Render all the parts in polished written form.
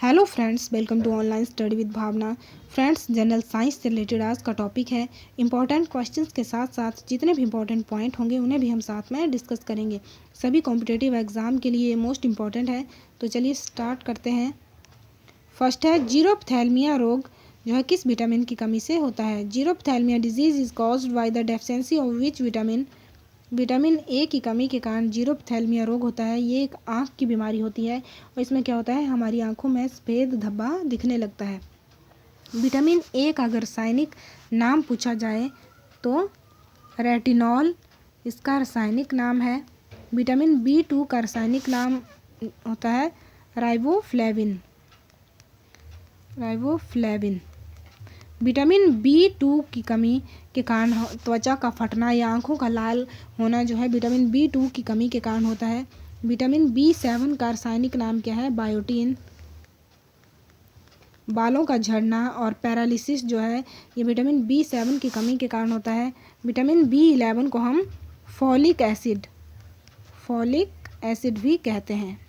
Hello friends, welcome to online study with Bhavna. Friends, general science से related आज का topic है इंपॉर्टेंट क्वेश्चंस के साथ साथ जितने भी इंपॉर्टेंट पॉइंट होंगे उन्हें भी हम साथ में डिस्कस करेंगे। सभी कॉम्पिटिटिव एग्जाम के लिए ये मोस्ट इम्पॉर्टेंट है। तो चलिए स्टार्ट करते हैं। फर्स्ट है जीरोप्थैल्मिया रोग जो है किस विटामिन की कमी से होता है। जीरोप्थैल्मिया disease is caused by the deficiency of which vitamin. Vitamin A की कमी के कारण जीरोप्थैल्मिया रोग होता है। ये एक आँख की बीमारी होती है और इसमें क्या होता है, हमारी आँखों में सफ़ेद धब्बा दिखने लगता है। विटामिन ए का अगर रासायनिक नाम पूछा जाए तो रेटिनॉल इसका रासायनिक नाम है। विटामिन B2 का रासायनिक नाम होता है राइबोफ्लेविन। विटामिन B2 की कमी के कारण त्वचा का फटना या आँखों का लाल होना जो है विटामिन B2 की कमी के कारण होता है। विटामिन B7 का रासायनिक नाम क्या है, बायोटीन। बालों का झड़ना और पैरालिसिस जो है ये विटामिन B7 की कमी के कारण होता है। विटामिन B11 को हम फॉलिक एसिड भी कहते हैं।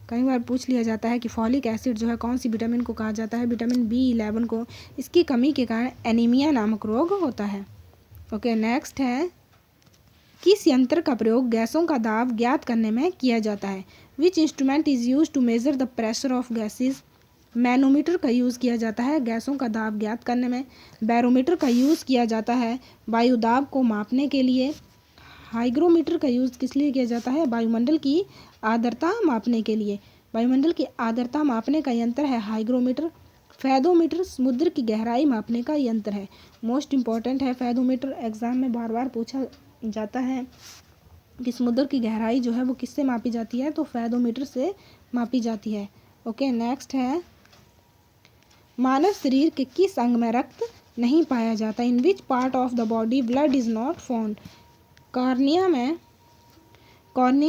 कई बार पूछ लिया जाता है कि फॉलिक एसिड जो है कौन सी विटामिन को कहा जाता है, विटामिन B11 को। इसकी कमी के कारण एनीमिया नामक रोग होता है। ओके, नेक्स्ट है किस यंत्र का प्रयोग गैसों का दाब ज्ञात करने में किया जाता है। Which instrument is use to measure the pressure of gases. Manometer का यूज़ किया जाता है गैसों का दाब ज्ञात करने में। बैरोमीटर का यूज़ किया जाता है वायु दाब को मापने के लिए। हाइग्रोमीटर का यूज़ किस लिए किया जाता है, वायुमंडल की आर्द्रता मापने के लिए। वायुमंडल की आर्द्रता मापने का यंत्र है हाइग्रोमीटर। फैदोमीटर समुद्र की गहराई मापने का यंत्र है। मोस्ट इम्पॉर्टेंट है फैदोमीटर, एग्जाम में बार बार पूछा जाता है कि समुद्र की गहराई जो है वो किससे मापी जाती है, तो फैदोमीटर से मापी जाती है। ओके, नेक्स्ट है मानव शरीर के किस अंग में रक्त नहीं पाया जाता। In which part of the body blood is not found. Cornea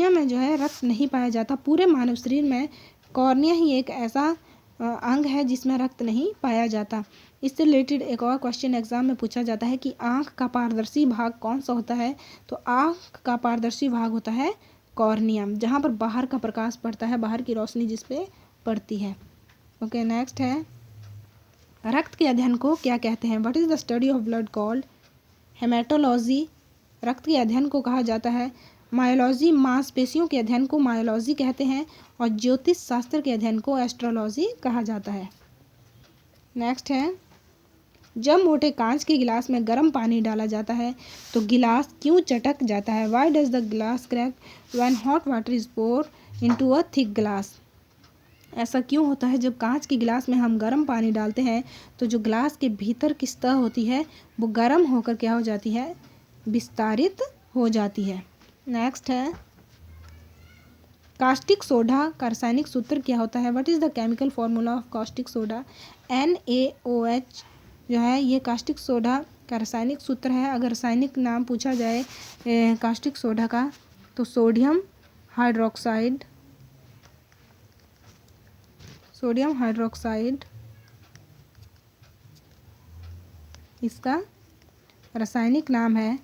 में जो है रक्त नहीं पाया जाता। पूरे मानव शरीर में कॉर्निया ही एक ऐसा अंग है जिसमें रक्त नहीं पाया जाता। इससे रिलेटेड एक और क्वेश्चन एग्जाम में पूछा जाता है कि आँख का पारदर्शी भाग कौन सा होता है, तो आँख का पारदर्शी भाग होता है कॉर्निया, जहाँ पर बाहर का प्रकाश पड़ता है, बाहर की रोशनी जिस पे पड़ती है। ओके, नेक्स्ट है रक्त के अध्ययन को क्या कहते हैं। What is the study of blood called. Haematology रक्त के अध्ययन को कहा जाता है। मायोलॉजी मांसपेशियों के अध्ययन को मायोलॉजी कहते हैं और ज्योतिष शास्त्र के अध्ययन को एस्ट्रोलॉजी कहा जाता है। नेक्स्ट है जब मोटे कांच के गिलास में गर्म पानी डाला जाता है तो गिलास क्यों चटक जाता है। Why does the glass crack when hot water is pour into a thick glass. ऐसा क्यों होता है, जब कांच के गिलास में हम गर्म पानी डालते हैं तो जो ग्लास के भीतर की सतह होती है वो गर्म होकर क्या हो जाती है, विस्तारित हो जाती है। नेक्स्ट है कास्टिक सोडा का रासायनिक सूत्र क्या होता है। What is the chemical formula of caustic soda. NaOH जो है ये कास्टिक सोडा का रासायनिक सूत्र है। अगर रासायनिक नाम पूछा जाए कास्टिक सोडा का तो सोडियम हाइड्रोक्साइड इसका रासायनिक नाम है।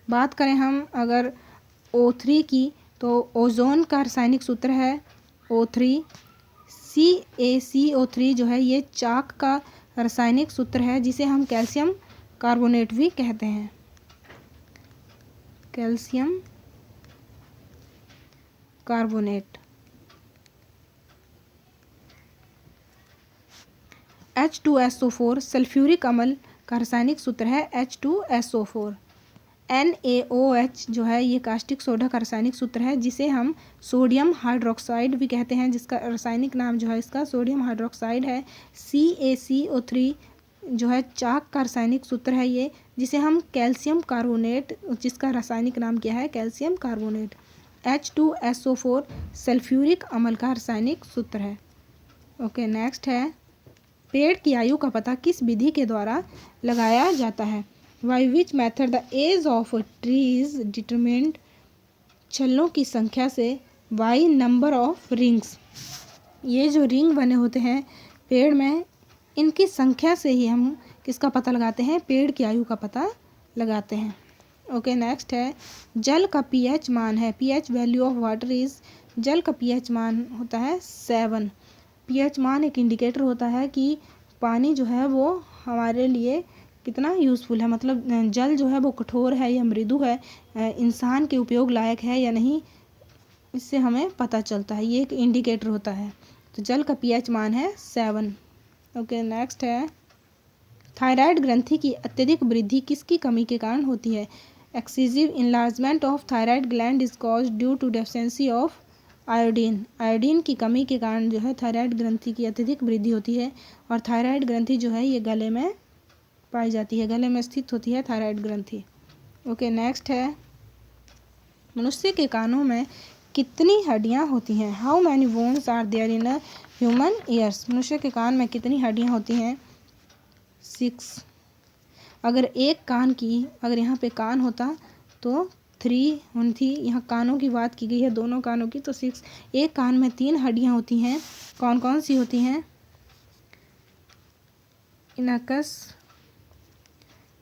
बात करें हम अगर O3 की तो ओजोन का रासायनिक सूत्र है O3। CaCO3 जो है ये चाक का रासायनिक सूत्र है जिसे हम कैल्शियम कार्बोनेट भी कहते हैं। Calcium carbonate. H2SO4 सल्फ्यूरिक अम्ल का रासायनिक सूत्र है H2SO4। NaOH जो है ये कास्टिक सोडा का रासायनिक सूत्र है जिसे हम सोडियम हाइड्रोक्साइड भी कहते हैं, जिसका रासायनिक नाम जो है इसका सोडियम हाइड्रोक्साइड है। CaCO3 जो है चाक का रासायनिक सूत्र है ये, जिसे हम कैल्शियम कार्बोनेट, जिसका रासायनिक नाम क्या है, कैल्शियम कार्बोनेट। H2SO4 सल्फ्यूरिक अम्ल का रासायनिक सूत्र है। ओके, नेक्स्ट है पेड़ की आयु का पता किस विधि के द्वारा लगाया जाता है। By which method the age of tree is determined. छल्लों की संख्या से। बाई नंबर ऑफ रिंग्स, ये जो रिंग बने होते हैं पेड़ में इनकी संख्या से ही हम किसका पता लगाते हैं, पेड़ की आयु का पता लगाते हैं। ओके नेक्स्ट है जल का पीएच मान है, pH value of water is, जल का पीएच मान होता है 7। पीएच मान एक इंडिकेटर होता है कि पानी जो है वो हमारे लिए कितना यूज़फुल है, मतलब जल जो है वो कठोर है या मृदु है, इंसान के उपयोग लायक है या नहीं, इससे हमें पता चलता है, ये एक इंडिकेटर होता है। तो जल का पीएच मान है 7। ओके नेक्स्ट है थायराइड ग्रंथि की अत्यधिक वृद्धि किसकी कमी के कारण होती है? Excessive enlargement of thyroid gland is caused due to deficiency of iodine, iodine की कमी के कारण जो है थायराइड ग्रंथि की अत्यधिक वृद्धि होती है। और थायराइड ग्रंथि जो है ये गले में पाई जाती है, गले में स्थित होती है थायराइड ग्रंथि। ओके नेक्स्ट है मनुष्य के कानों में कितनी हड्डियां होती हैं? How many bones are there in a human ears, मनुष्य के कान में कितनी हड्डियां होती हैं? 6। अगर एक कान की, अगर यहाँ पे कान होता तो 3 होनी थी, यहाँ कानों की बात की गई है दोनों कानों की, तो 6। एक कान में 3 हड्डियां होती हैं, कौन कौन सी होती हैं? इनकस,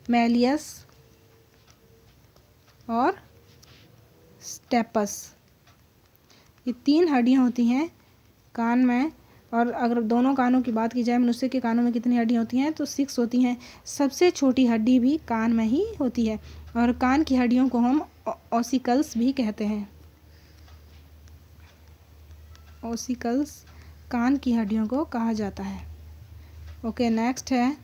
मैलियस और स्टेपस, ये 3 हड्डियां होती हैं कान में। और अगर दोनों कानों की बात की जाए मनुष्य के कानों में कितनी हड्डियां होती हैं तो 6 होती हैं। सबसे छोटी हड्डी भी कान में ही होती है और कान की हड्डियों को हम ऑसिकल्स भी कहते हैं। ऑसिकल्स कान की हड्डियों को कहा जाता है। ओके नेक्स्ट है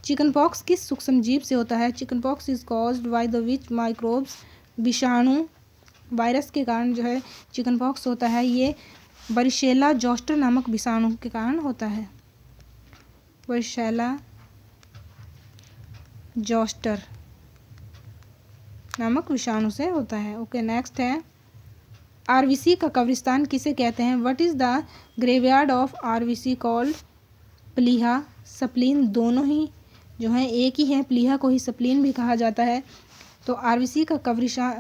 चिकन पॉक्स किस सूक्ष्म जीव से होता है? Chicken pox is caused by the which microbes, विषाणु वायरस के कारण जो है चिकन पॉक्स होता है, ये वरिशेला जोस्टर नामक विषाणु के कारण होता है। वरिशेला जोस्टर नामक विषाणु से होता है। ओके नेक्स्ट है आरबीसी का कब्रिस्तान किसे कहते हैं? What is the graveyard of RBC called? प्लीहा, स्प्लीन दोनों ही जो है एक ही है, प्लीहा को ही स्प्लीन भी कहा जाता है। तो आरबीसी का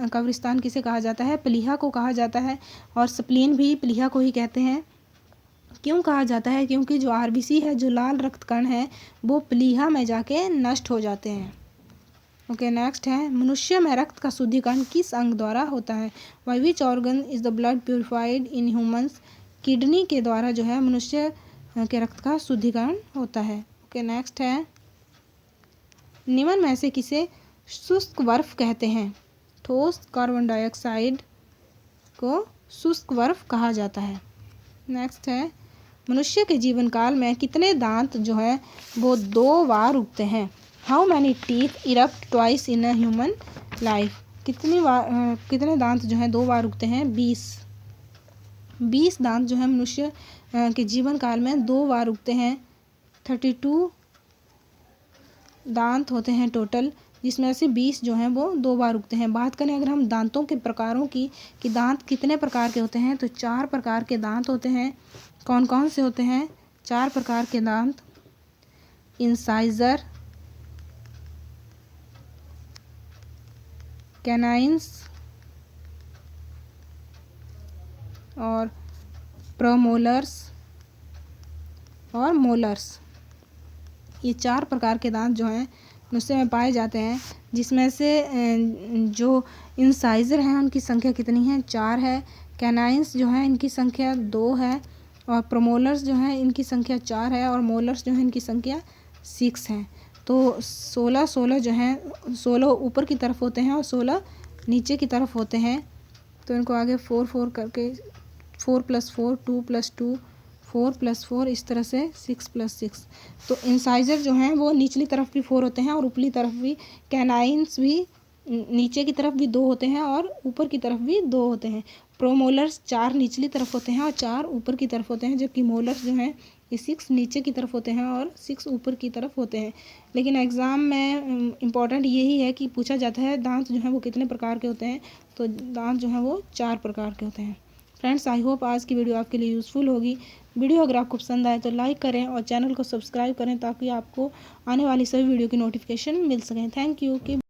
कब्रिस्तान किसे कहा जाता है? प्लीहा को कहा जाता है। और स्प्लीन भी प्लीहा को ही कहते हैं। क्यों कहा जाता है? क्योंकि जो आरबीसी है, जो लाल रक्त कण है, वो प्लीहा में जाके नष्ट हो जाते हैं। ओके नेक्स्ट है मनुष्य में रक्त का शुद्धिकरण किस अंग द्वारा होता है? By which organ is the blood purified in humans? Kidney के द्वारा जो है मनुष्य के रक्त का शुद्धिकरण होता है। ओके नेक्स्ट है निम्न में से किसे शुष्क बर्फ कहते हैं? ठोस कार्बन डाइऑक्साइड को शुष्क बर्फ कहा जाता है। नेक्स्ट है मनुष्य के जीवन काल में कितने दांत जो है वो 2 बार उगते हैं? How many teeth erupt twice in a human life? कितने दांत जो है 2 बार उगते हैं? 20 दांत जो है मनुष्य के जीवन काल में 2 बार उगते हैं। 32 दांत होते हैं टोटल, जिसमें से 20 जो हैं वो 2 बार उगते हैं। बात करें अगर हम दांतों के प्रकारों की कि दांत कितने प्रकार के होते हैं तो 4 प्रकार के दांत होते हैं। कौन कौन से होते हैं 4 प्रकार के दांत? इंसाइजर, कैनाइंस और प्रोमोलर्स और मोलर्स, ये 4 प्रकार के दांत जो हैं मनुष्य में पाए जाते हैं। जिसमें से जो इंसाइजर हैं उनकी संख्या कितनी है? 4 है। कैनाइंस जो है इनकी संख्या 2 है और प्रोमोलर्स जो हैं इनकी संख्या 4 है और मोलर्स जो है इनकी संख्या 6 है। तो 16 जो हैं 16 ऊपर की तरफ होते हैं और 16 नीचे की तरफ होते हैं। तो इनको आगे 4 करके 4 + 4 2 + 2 4 + 4 इस तरह से 6 + 6। तो इंसाइजर जो हैं वो निचली तरफ भी 4 होते हैं और ऊपरी तरफ भी। कैनाइंस भी नीचे की तरफ भी 2 होते हैं और ऊपर की तरफ भी 2 होते हैं। प्रोमोलर्स 4 निचली तरफ होते हैं और 4 ऊपर की तरफ होते हैं, जबकि मोलर्स जो हैं ये 6 नीचे की तरफ होते हैं और 6 ऊपर की तरफ होते हैं। लेकिन एग्ज़ाम में इम्पॉर्टेंट यही है कि पूछा जाता है दांत जो हैं वो कितने प्रकार के होते हैं, तो दांत जो हैं वो 4 प्रकार के होते हैं। फ्रेंड्स आई होप आज की वीडियो आपके लिए यूज़फुल होगी। वीडियो अगर आपको पसंद आए तो लाइक करें और चैनल को सब्सक्राइब करें ताकि आपको आने वाली सभी वीडियो की नोटिफिकेशन मिल सकें। Thank you.